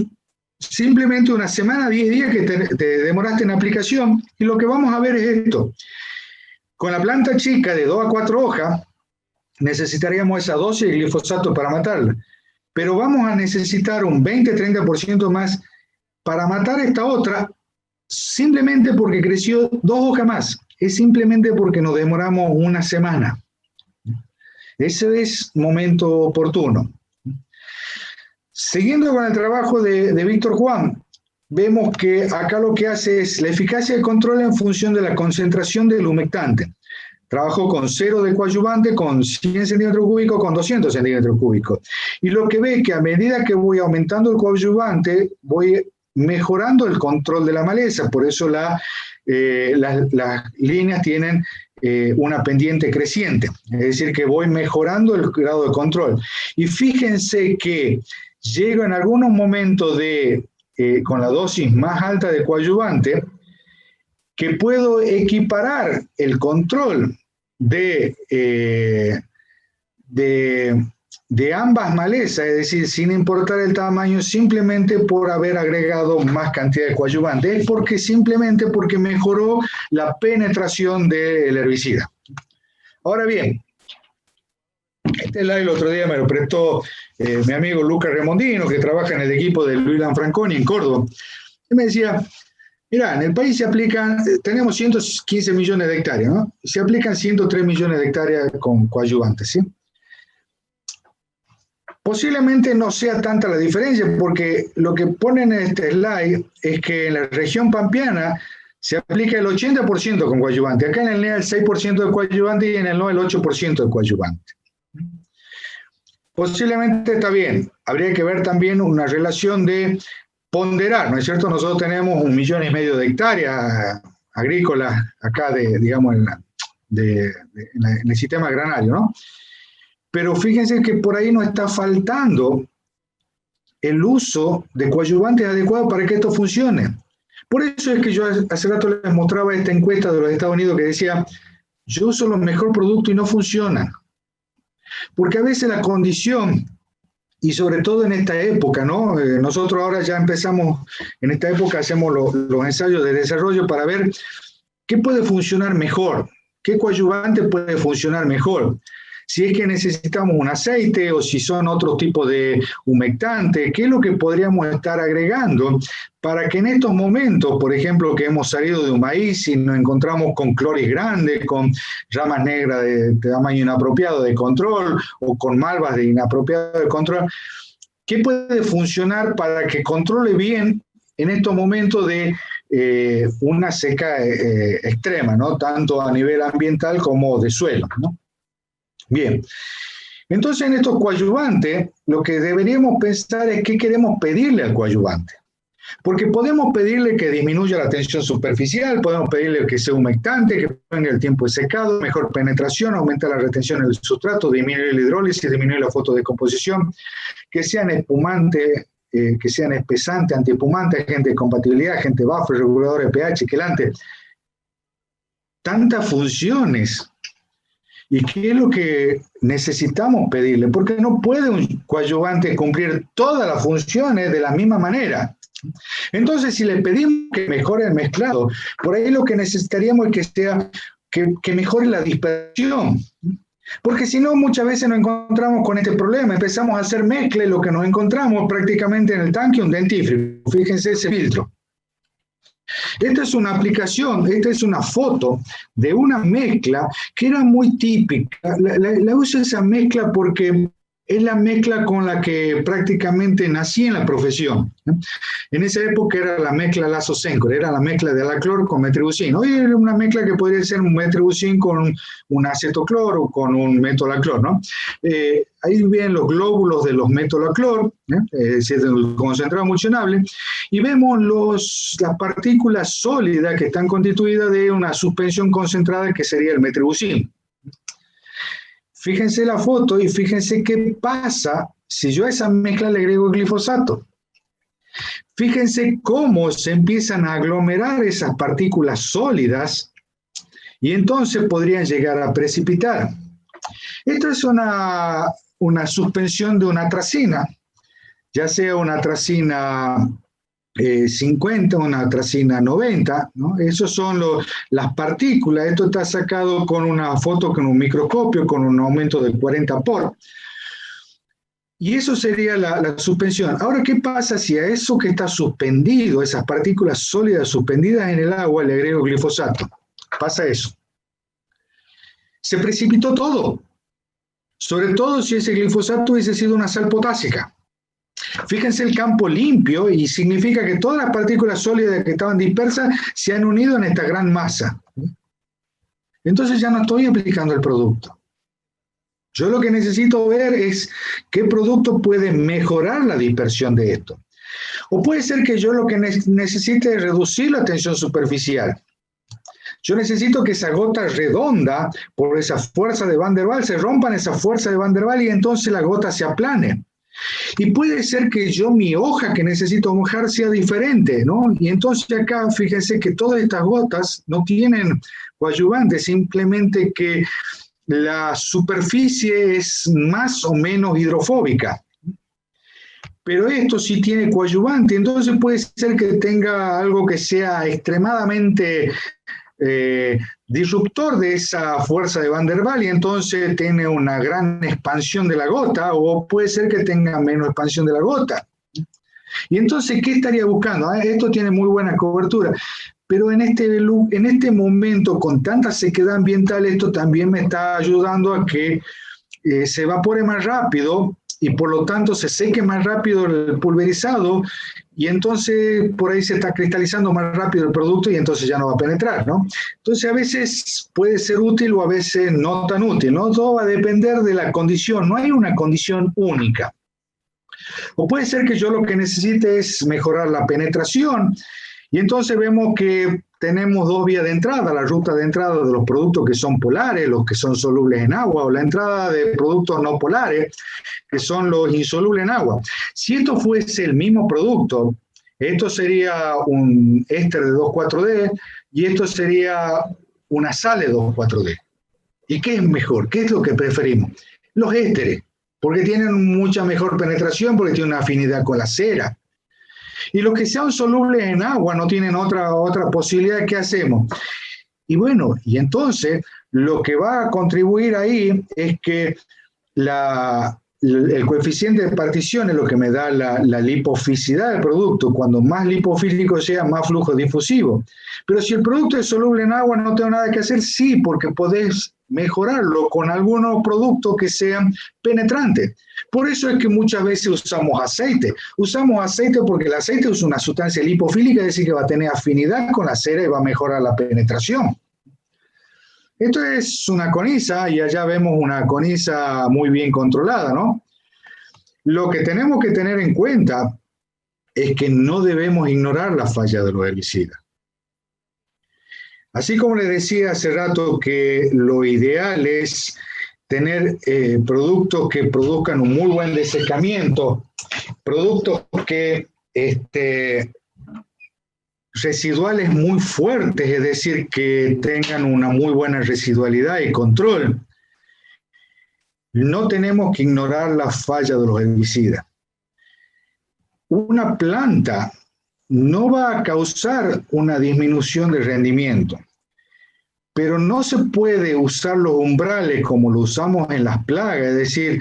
simplemente una semana, 10 días que te demoraste en aplicación, y lo que vamos a ver es esto. Con la planta chica de 2 a 4 hojas, necesitaríamos esa dosis de glifosato para matarla. Pero vamos a necesitar un 20-30% más para matar esta otra, simplemente porque creció 2 hojas más. Es simplemente porque nos demoramos una semana. Ese es momento oportuno. Siguiendo con el trabajo de Víctor Juan, vemos que acá lo que hace es la eficacia del control en función de la concentración del humectante. Trabajó con 0 de coadyuvante, con 100 centímetros cúbicos, con 200 centímetros cúbicos. Y lo que ve es que a medida que voy aumentando el coadyuvante, voy mejorando el control de la maleza. Por eso las líneas tienen una pendiente creciente. Es decir, que voy mejorando el grado de control. Y fíjense que llego en algunos momentos con la dosis más alta de coadyuvante, que puedo equiparar el control de ambas malezas, es decir, sin importar el tamaño, simplemente por haber agregado más cantidad de coadyuvante. Es simplemente porque mejoró la penetración del herbicida. Ahora bien, este slide el otro día me lo prestó mi amigo Lucas Remondino, que trabaja en el equipo de Luis Lanfranconi en Córdoba. Y me decía, mirá, en el país se aplican, tenemos 115 millones de hectáreas, ¿no? Se aplican 103 millones de hectáreas con coadyuvantes, ¿sí? Posiblemente no sea tanta la diferencia, porque lo que ponen en este slide es que en la región pampeana se aplica el 80% con coadyuvante. Acá en el NEA el 6% de coadyuvante y en el NOA el 8% de coadyuvante. Posiblemente está bien. Habría que ver también una relación de ponderar, ¿no es cierto? Nosotros tenemos 1,5 millones de hectáreas agrícolas acá, digamos, en el sistema agrario, ¿no? Pero fíjense que por ahí nos está faltando el uso de coadyuvantes adecuados para que esto funcione. Por eso es que yo hace rato les mostraba esta encuesta de los Estados Unidos que decía, yo uso los mejores productos y no funcionan. Porque a veces la condición, y sobre todo en esta época, ¿no? Nosotros ahora ya empezamos, en esta época hacemos los ensayos de desarrollo para ver qué puede funcionar mejor, qué coadyuvante puede funcionar mejor. Si es que necesitamos un aceite o si son otros tipos de humectante, qué es lo que podríamos estar agregando para que en estos momentos, por ejemplo, que hemos salido de un maíz y nos encontramos con cloris grandes, con ramas negras de tamaño inapropiado de control o con malvas de inapropiado de control, ¿qué puede funcionar para que controle bien en estos momentos de una seca extrema, ¿no? Tanto a nivel ambiental como de suelo, ¿no? Bien, entonces en estos coadyuvantes lo que deberíamos pensar es qué queremos pedirle al coadyuvante. Porque podemos pedirle que disminuya la tensión superficial, podemos pedirle que sea humectante, que ponga el tiempo de secado, mejor penetración, aumenta la retención del sustrato, disminuye la hidrólisis, disminuye la fotodecomposición, que sean espumantes, que sean espesantes, antiespumantes, agentes de compatibilidad, agente buffer, regulador de pH, quelante. Tantas funciones. ¿Y qué es lo que necesitamos pedirle? Porque no puede un coadyuvante cumplir todas las funciones de la misma manera. Entonces, si le pedimos que mejore el mezclado, por ahí lo que necesitaríamos es que mejore la dispersión. Porque si no, muchas veces nos encontramos con este problema, empezamos a hacer mezcla y lo que nos encontramos prácticamente en el tanque un dentífrico. Fíjense ese filtro. Esta es una aplicación, esta es una foto de una mezcla que era muy típica. La uso esa mezcla porque es la mezcla con la que prácticamente nací en la profesión. En esa época era la mezcla Lazo-Sencor, era la mezcla de alaclor con metribuzin. Hoy es una mezcla que podría ser un metribuzin con un acetoclor o con un metolaclor, ¿no? Ahí vienen los glóbulos de los metolaclor, es decir, el concentrado emulsionable, y vemos las partículas sólidas que están constituidas de una suspensión concentrada que sería el metribuzin. Fíjense la foto y fíjense qué pasa si yo a esa mezcla le agrego glifosato. Fíjense cómo se empiezan a aglomerar esas partículas sólidas y entonces podrían llegar a precipitar. Esto es una suspensión de una atracina, ya sea una atracina 50, una atracina 90, ¿no? Esas son las partículas. Esto está sacado con una foto con un microscopio, con un aumento del 40 por. Y eso sería la suspensión. Ahora, ¿qué pasa si a eso que está suspendido, esas partículas sólidas suspendidas en el agua, le agrego glifosato? Pasa eso. Se precipitó todo. Sobre todo si ese glifosato hubiese sido una sal potásica. Fíjense el campo limpio y significa que todas las partículas sólidas que estaban dispersas se han unido en esta gran masa. Entonces ya no estoy aplicando el producto. Yo lo que necesito ver es qué producto puede mejorar la dispersión de esto. O puede ser que yo lo que necesite es reducir la tensión superficial. Yo necesito que esa gota redonda, por esa fuerza de Van der Waals, se rompan esa fuerza de Van der Waals y entonces la gota se aplane. Y puede ser que yo mi hoja que necesito mojar sea diferente, ¿no? Y entonces acá fíjense que todas estas gotas no tienen coadyuvante, simplemente que la superficie es más o menos hidrofóbica. Pero esto sí tiene coadyuvante, entonces puede ser que tenga algo que sea extremadamente disruptor de esa fuerza de Van der Waals y entonces tiene una gran expansión de la gota, o puede ser que tenga menos expansión de la gota. Y entonces, ¿qué estaría buscando? Esto tiene muy buena cobertura, pero en este momento, con tanta sequedad ambiental, esto también me está ayudando a que se evapore más rápido y por lo tanto se seque más rápido el pulverizado y entonces por ahí se está cristalizando más rápido el producto y entonces ya no va a penetrar, ¿no? Entonces a veces puede ser útil o a veces no tan útil, ¿no? Todo va a depender de la condición, no hay una condición única. O puede ser que yo lo que necesite es mejorar la penetración y entonces vemos que tenemos dos vías de entrada, la ruta de entrada de los productos que son polares, los que son solubles en agua, o la entrada de productos no polares, que son los insolubles en agua. Si esto fuese el mismo producto, esto sería un éster de 2,4-D y esto sería una sal de 2,4-D. ¿Y qué es mejor? ¿Qué es lo que preferimos? Los ésteres, porque tienen mucha mejor penetración, porque tienen una afinidad con la cera. Y los que sean solubles en agua no tienen otra posibilidad. ¿Qué hacemos? Y bueno, y entonces lo que va a contribuir ahí es que el coeficiente de partición es lo que me da la lipofilicidad del producto. Cuando más lipofílico sea, más flujo difusivo. Pero si el producto es soluble en agua, no tengo nada que hacer. Sí, porque podés mejorarlo con algunos productos que sean penetrantes. Por eso es que muchas veces usamos aceite. Usamos aceite porque el aceite es una sustancia lipofílica, es decir, que va a tener afinidad con la cera y va a mejorar la penetración. Esto es una coniza y allá vemos una coniza muy bien controlada, ¿no? Lo que tenemos que tener en cuenta es que no debemos ignorar la falla de los herbicidas. Así como les decía hace rato que lo ideal es tener productos que produzcan un muy buen desecamiento, productos que residuales muy fuertes, es decir, que tengan una muy buena residualidad y control. No tenemos que ignorar la falla de los herbicidas. Una planta no va a causar una disminución de rendimiento. pero no se puede usar los umbrales como lo usamos en las plagas, es decir,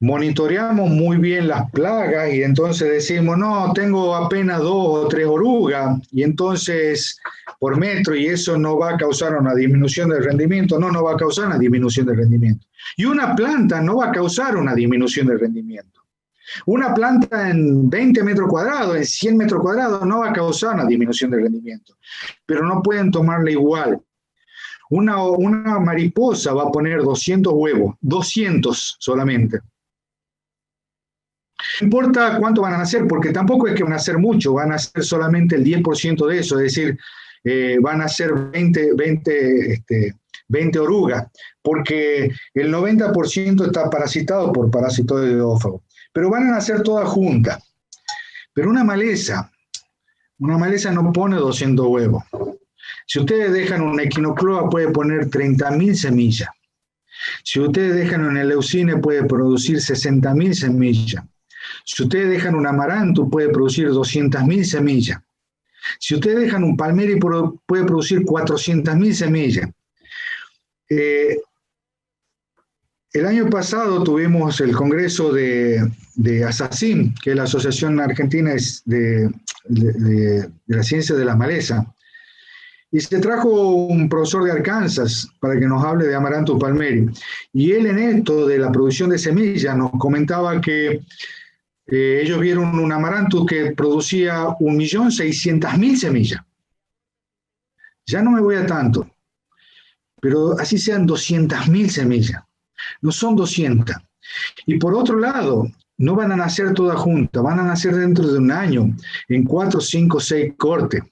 monitoreamos muy bien las plagas y entonces decimos, no, tengo apenas 2 o 3 orugas y entonces por metro y eso no va a causar una disminución del rendimiento. No, no va a causar una disminución del rendimiento. Y una planta no va a causar una disminución del rendimiento. Una planta en 20 metros cuadrados, en 100 metros cuadrados, no va a causar una disminución del rendimiento. Pero no pueden tomarla igual. Una mariposa va a poner 200 huevos, 200 solamente. No importa cuánto van a nacer, porque tampoco es que van a nacer mucho, van a nacer solamente el 10% de eso, es decir, van a ser 20 orugas, porque el 90% está parasitado por parasitoideófago. Pero van a nacer todas juntas. Pero una maleza no pone 200 huevos. Si ustedes dejan una equinocloa, puede poner 30.000 semillas. Si ustedes dejan una eleucine, puede producir 60.000 semillas. Si ustedes dejan un amaranto, puede producir 200.000 semillas. Si ustedes dejan un palmeri, puede producir 400.000 semillas. El año pasado tuvimos el congreso de ASACIM, que es la Asociación Argentina de la Ciencia de las Malezas, y se trajo un profesor de Arkansas para que nos hable de Amaranthus palmeri. Y él en esto de la producción de semillas nos comentaba que ellos vieron un Amaranthus que producía 1.600.000 semillas. Ya no me voy a tanto, pero así sean 200.000 semillas. No son 200. Y por otro lado, no van a nacer todas juntas, van a nacer dentro de un año, en 4, 5, 6 cortes.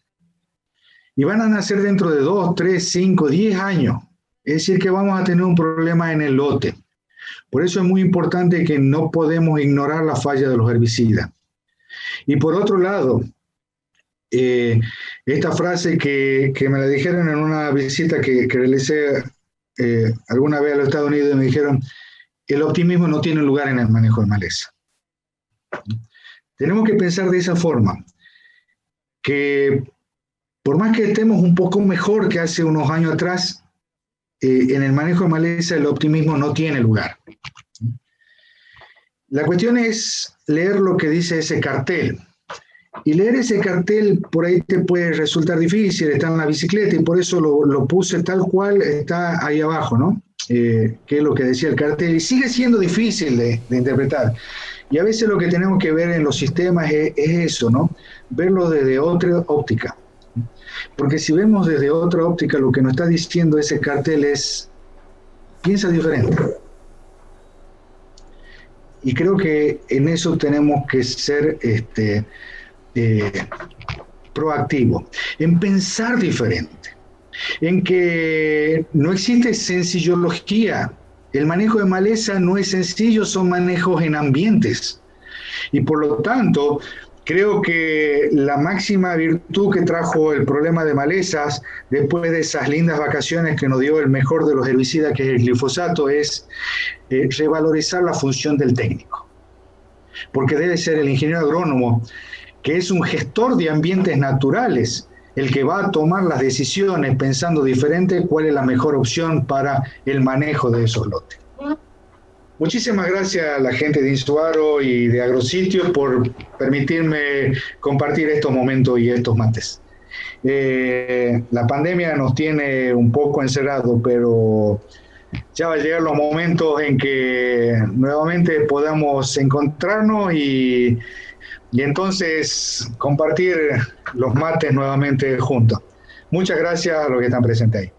Y van a nacer dentro de 2, 3, 5, 10 años. Es decir, que vamos a tener un problema en el lote. Por eso es muy importante que no podemos ignorar la falla de los herbicidas. Y por otro lado, esta frase que me la dijeron en una visita que realicé alguna vez a los Estados Unidos, y me dijeron, el optimismo no tiene lugar en el manejo de maleza. Tenemos que pensar de esa forma, que por más que estemos un poco mejor que hace unos años atrás, en el manejo de maleza el optimismo no tiene lugar. La cuestión es leer lo que dice ese cartel. Y leer ese cartel por ahí te puede resultar difícil, está en la bicicleta y por eso lo puse tal cual está ahí abajo, ¿no? Que es lo que decía el cartel. Y sigue siendo difícil de interpretar. Y a veces lo que tenemos que ver en los sistemas es eso, ¿no? Verlo desde otra óptica. Porque si vemos desde otra óptica, lo que nos está diciendo ese cartel es, piensa diferente. Y creo que en eso tenemos que ser proactivos, en pensar diferente, en que no existe sencillología. El manejo de maleza no es sencillo, son manejos en ambientes. Y por lo tanto, creo que la máxima virtud que trajo el problema de malezas, después de esas lindas vacaciones que nos dio el mejor de los herbicidas, que es el glifosato, es revalorizar la función del técnico. Porque debe ser el ingeniero agrónomo, que es un gestor de ambientes naturales, el que va a tomar las decisiones pensando diferente cuál es la mejor opción para el manejo de esos lotes. Muchísimas gracias a la gente de Insuaro y de Agrositio por permitirme compartir estos momentos y estos mates. La pandemia nos tiene un poco encerrados, pero ya va a llegar los momentos en que nuevamente podamos encontrarnos y entonces compartir los mates nuevamente juntos. Muchas gracias a los que están presentes ahí.